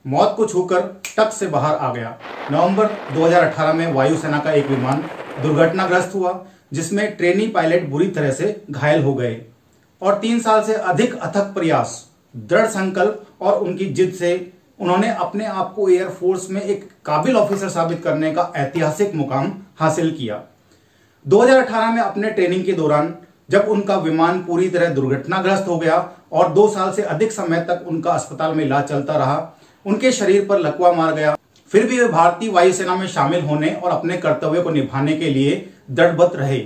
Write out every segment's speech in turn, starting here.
मौत को छूकर टक से बाहर आ गया। नवंबर 2018 में वायुसेना का एक विमान दुर्घटनाग्रस्त हुआ जिसमें ट्रेनी पायलट बुरी तरह से घायल हो गए और 3 साल से अधिक अथक प्रयास, दृढ़ संकल्प और उनकी जिद से उन्होंने अपने आप को एयरफोर्स में एक काबिल ऑफिसर साबित करने का ऐतिहासिक मुकाम हासिल किया। 2018 में अपने ट्रेनिंग के दौरान जब उनका विमान पूरी तरह दुर्घटनाग्रस्त हो गया और 2 साल से अधिक समय तक उनका अस्पताल में इलाज चलता रहा, उनके शरीर पर लकवा मार गया, फिर भी वे भारतीय वायुसेना में शामिल होने और अपने कर्तव्य को निभाने के लिए दृढ़बद्ध रहे।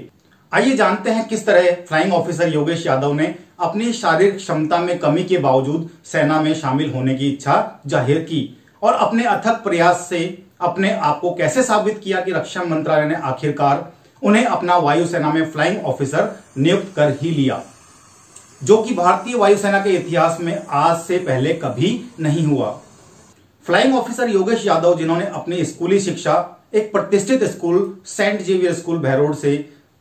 आइए जानते हैं किस तरह फ्लाइंग ऑफिसर योगेश यादव ने अपनी शारीरिक क्षमता में कमी के बावजूद सेना में शामिल होने की इच्छा जाहिर की और अपने अथक प्रयास से अपने आप को कैसे साबित किया कि रक्षा मंत्रालय ने आखिरकार उन्हें अपना वायुसेना में फ्लाइंग ऑफिसर नियुक्त कर ही लिया, जो कि भारतीय वायुसेना के इतिहास में आज से पहले कभी नहीं हुआ। फ्लाइंग ऑफिसर योगेश यादव, जिन्होंने अपनी स्कूली शिक्षा एक प्रतिष्ठित स्कूल सेंट जेवियर स्कूल भैरोड से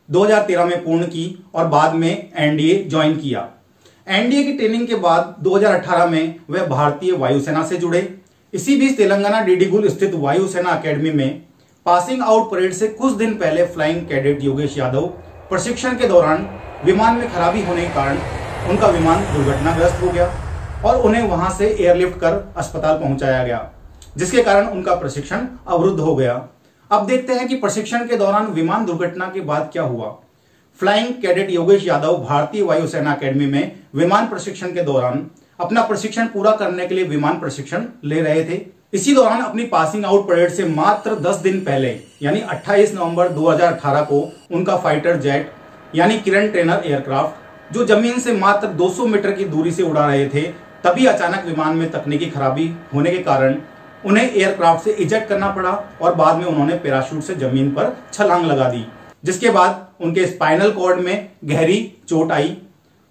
2013 में पूर्ण की और बाद में एनडीए ज्वाइन किया। एनडीए की ट्रेनिंग के बाद 2018 में वह भारतीय वायुसेना से जुड़े। इसी बीच तेलंगाना डीडीगुल स्थित वायुसेना अकेडमी में पासिंग आउट परेड से कुछ दिन पहले फ्लाइंग कैडेट योगेश यादव प्रशिक्षण के दौरान विमान में खराबी होने के कारण उनका विमान दुर्घटनाग्रस्त हो गया और उन्हें वहां से एयरलिफ्ट कर अस्पताल पहुंचाया गया, जिसके कारण उनका प्रशिक्षण अवरुद्ध हो गया। अब देखते हैं कि प्रशिक्षण के दौरान विमान दुर्घटना के बाद क्या हुआ। फ्लाइंग कैडेट योगेश यादव भारतीय वायुसेना अकेडमी में विमान प्रशिक्षण के दौरान अपना प्रशिक्षण पूरा करने के लिए विमान प्रशिक्षण ले रहे थे। इसी दौरान अपनी पासिंग आउट परेड से मात्र 10 दिन पहले यानी 28 नवंबर 2018 को उनका फाइटर जेट यानी किरण ट्रेनर एयरक्राफ्ट, जो जमीन से मात्र 200 मीटर की दूरी से उड़ा रहे थे, तभी अचानक विमान में तकनीकी खराबी होने के कारण उन्हें एयरक्राफ्ट से इजेक्ट करना पड़ा और बाद में उन्होंने पैराशूट से जमीन पर छलांग लगा दी, जिसके बाद उनके स्पाइनल कॉर्ड में गहरी चोट आई,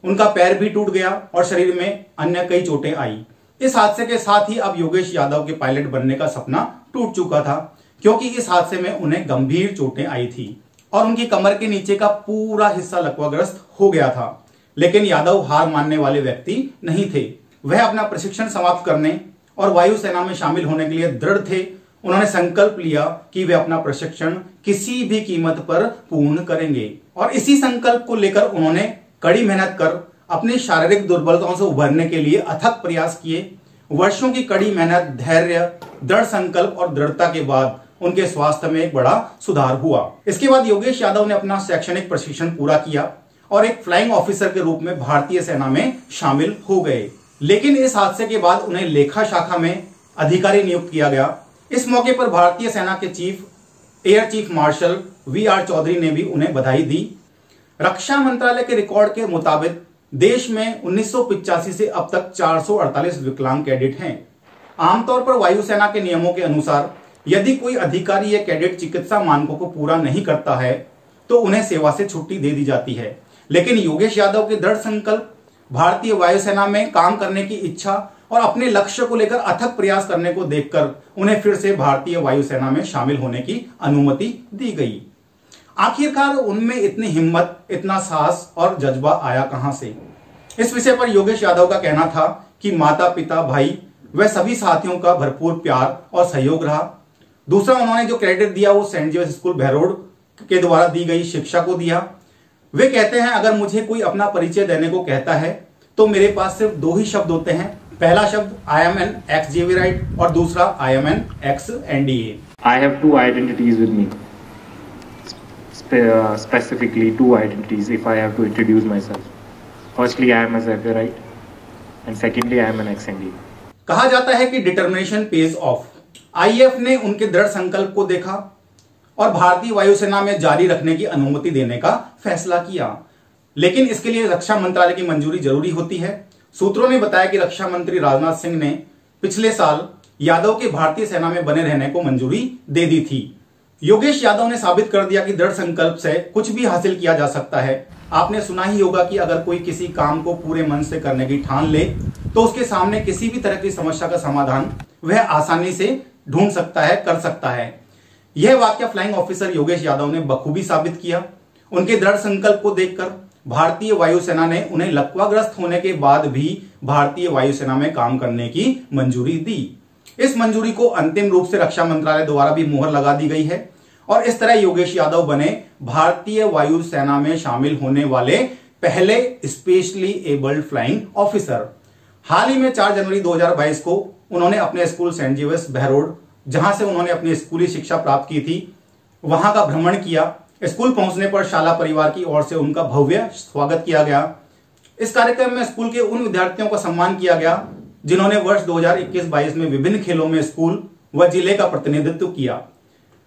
उनका पैर भी टूट गया और शरीर में अन्य कई चोटें आई। इस हादसे के साथ ही अब योगेश यादव के पायलट बनने का सपना टूट चुका था, क्योंकि इस हादसे में उन्हें गंभीर चोटें आई थी और उनकी कमर के नीचे का पूरा हिस्सा लकवाग्रस्त हो गया था। लेकिन यादव हार मानने वाले व्यक्ति नहीं थे। वह अपना प्रशिक्षण समाप्त करने और वायुसेना में शामिल होने के लिए दृढ़ थे। उन्होंने संकल्प लिया कि वे अपना प्रशिक्षण किसी भी कीमत पर पूर्ण करेंगे और इसी संकल्प को लेकर उन्होंने कड़ी मेहनत कर अपनी शारीरिक दुर्बलताओं से उभरने के लिए अथक प्रयास किए। वर्षों की कड़ी मेहनत, धैर्य, दृढ़ संकल्प और दृढ़ता के बाद उनके स्वास्थ्य में एक बड़ा सुधार हुआ। इसके बाद योगेश यादव ने अपना शैक्षणिक प्रशिक्षण पूरा किया और एक फ्लाइंग ऑफिसर के रूप में भारतीय सेना में शामिल हो गए। लेकिन इस हादसे के बाद उन्हें लेखा शाखा में अधिकारी नियुक्त किया गया। इस मौके पर भारतीय सेना के air chief marshal VR Chaudhary ने भी उन्हें बधाई दी। रक्षा मंत्रालय के रिकॉर्ड के मुताबिक देश में 1985 से अब तक 448 विकलांग कैडेट हैं। आमतौर पर वायुसेना के नियमों के अनुसार यदि कोई अधिकारी या कैडेट चिकित्सा मानकों को पूरा नहीं करता है तो उन्हें सेवा से छुट्टी दे दी जाती है। लेकिन योगेश यादव के दृढ़ संकल्प, भारतीय वायुसेना में काम करने की इच्छा और अपने लक्ष्य को लेकर अथक प्रयास करने को देखकर उन्हें फिर से भारतीय वायुसेना में शामिल होने की अनुमति दी गई। आखिरकार उनमें इतनी हिम्मत, इतना साहस और जज्बा आया कहां से? इस विषय पर योगेश यादव का कहना था कि माता पिता, भाई व सभी साथियों का भरपूर प्यार और सहयोग रहा। दूसरा, उन्होंने जो क्रेडिट दिया वो सेंट जेवियर स्कूल भैरोड के द्वारा दी गई शिक्षा को दिया। वे कहते हैं, अगर मुझे कोई अपना परिचय देने को कहता है तो मेरे पास सिर्फ 2 ही शब्द होते हैं। पहला शब्द I am an ex Xaverite और दूसरा I am an ex NDA. I have 2 identities with me, specifically 2 identities if I have to introduce myself. Firstly, I am a Xavierite and secondly, I am an ex-NDA. कहा जाता है कि determination page of. IAF ने उनके दृढ़ संकल्प को देखा और भारतीय वायुसेना में जारी रखने की अनुमति देने का फैसला किया। लेकिन इसके लिए रक्षा मंत्रालय की मंजूरी जरूरी होती है। सूत्रों ने बताया कि रक्षा मंत्री राजनाथ सिंह ने पिछले साल यादव के भारतीय सेना में बने रहने को मंजूरी दे दी थी। योगेश यादव ने साबित कर दिया कि दृढ़ संकल्प से कुछ भी हासिल किया जा सकता है। आपने सुना ही होगा कि अगर कोई किसी काम को पूरे मन से करने की ठान ले तो उसके सामने किसी भी तरह की समस्या का समाधान वह आसानी से ढूंढ सकता है, कर सकता है। यह वाक्य फ्लाइंग ऑफिसर योगेश यादव ने बखूबी साबित किया। उनके दृढ़ संकल्प को देखकर भारतीय वायुसेना ने उन्हें लकवाग्रस्त होने के बाद भी भारतीय वायुसेना में काम करने की मंजूरी दी। इस मंजूरी को अंतिम रूप से रक्षा मंत्रालय द्वारा भी मुहर लगा दी गई है और इस तरह योगेश यादव बने भारतीय वायुसेना में शामिल होने वाले पहले स्पेशली एबल्ड फ्लाइंग ऑफिसर। हाल ही में 4 जनवरी 2022 को उन्होंने अपने स्कूल सेंट जेवियर्स बहरोड, जहां से उन्होंने अपनी स्कूली शिक्षा प्राप्त की थी, वहां का भ्रमण किया। स्कूल पहुंचने पर शाला परिवार की ओर से उनका भव्य स्वागत किया गया। इस कार्यक्रम में स्कूल के उन विद्यार्थियों का सम्मान किया गया जिन्होंने वर्ष 2021-22 में विभिन्न खेलों में स्कूल व जिले का प्रतिनिधित्व किया।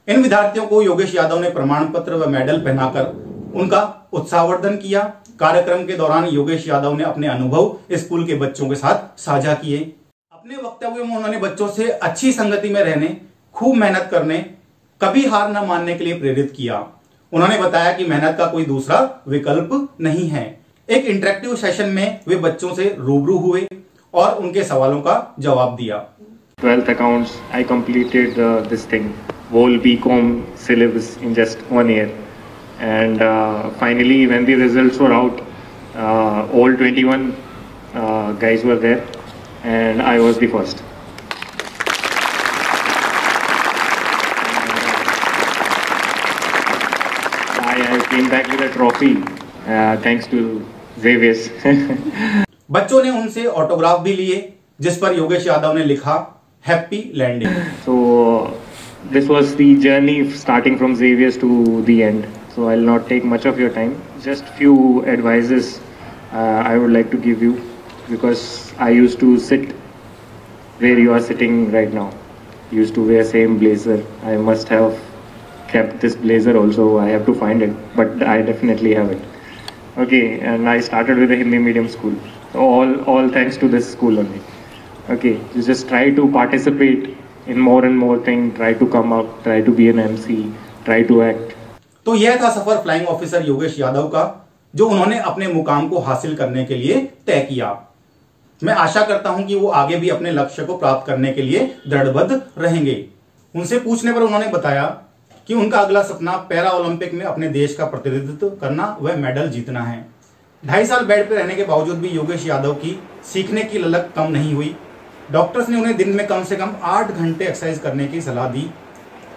इन विद्यार्थियों को योगेश यादव ने प्रमाण पत्र व मेडल पहनाकर उनका उत्साहवर्धन किया। कार्यक्रम के दौरान योगेश यादव ने अपने अनुभव स्कूल के बच्चों के साथ साझा किए। अपने वक्तव्य में उन्होंने बच्चों से अच्छी संगति में रहने, खूब मेहनत करने, कभी हार न मानने के लिए प्रेरित किया। उन्होंने बताया कि मेहनत का कोई दूसरा विकल्प नहीं है। एक इंटरेक्टिव सेशन में वे बच्चों से रूबरू हुए और उनके सवालों का जवाब दिया। 12th accounts, I completed this thing, whole BCom syllabus in just 1 year. And finally, when the results were out, all 21 guys were there, and I was the first. I came back with a trophy, thanks to Xavier's. बच्चों ने उनसे autograph भी लिए, जिस पर योगेश यादव ने लिखा happy landing. So this was the journey starting from Xavier's to the end. So I'll not take much of your time. Just few advices I would like to give you, because I used to sit where you are sitting right now. Used to wear same blazer. I must have kept this blazer also. I have to find it, but I definitely have it. Okay, and I started with a Hindi medium school. All thanks to this school only. Okay, you just try to participate in more and more things. Try to come up. Try to be an MC. Try to act. तो यह था सफर flying officer Yogesh Yadav का, जो उन्होंने अपने मुकाम को हासिल करने के लिए तय किया। मैं आशा करता हूं कि वो आगे भी अपने लक्ष्य को प्राप्त करने के लिए दृढ़बद्ध रहेंगे। उनसे पूछने पर उन्होंने बताया कि उनका अगला सपना पैरा ओलंपिक में अपने देश का प्रतिनिधित्व करना व मेडल जीतना है। 2.5 साल बेड पर रहने के बावजूद भी योगेश यादव की सीखने की ललक कम नहीं हुई। डॉक्टर्स ने उन्हें दिन में कम से कम 8 घंटे एक्सरसाइज करने की सलाह दी।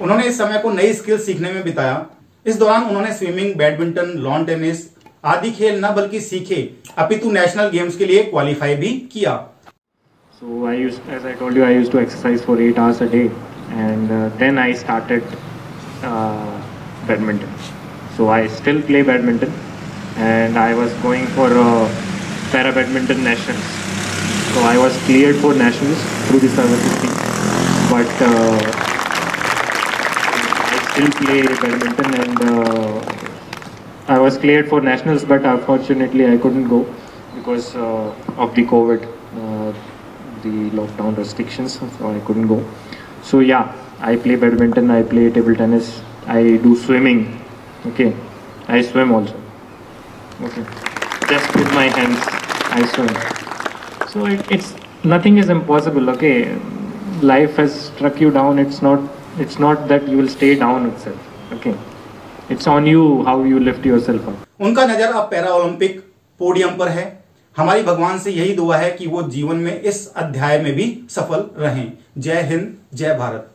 उन्होंने इस समय को नई स्किल सीखने में बिताया। इस दौरान उन्होंने स्विमिंग, बैडमिंटन, लॉन टेनिस आदि खेल न बल्कि सीखे, अपितु नेशनल गेम्स के लिए क्वालिफाई भी किया। So as I told you, I used to exercise for 8 hours a day, and then I started badminton. So I still play badminton, and I was going for para badminton nationals. So I was cleared for nationals through the services team, but I still play badminton, and I was cleared for nationals, but unfortunately I couldn't go because of the COVID, the lockdown restrictions, so I couldn't go. So yeah, I play badminton, I play table tennis, I do swimming. Okay, I swim also. Okay, just with my hands I swim. So it's nothing is impossible. Okay, life has struck you down. It's not that you will stay down itself. Okay, it's on you how you lift yourself up. उनका नजर अब para Olympic podium पर है। हमारी भगवान से यही दुआ है कि वो जीवन में इस अध्याय में भी सफल रहें। जय हिंद, जय भारत।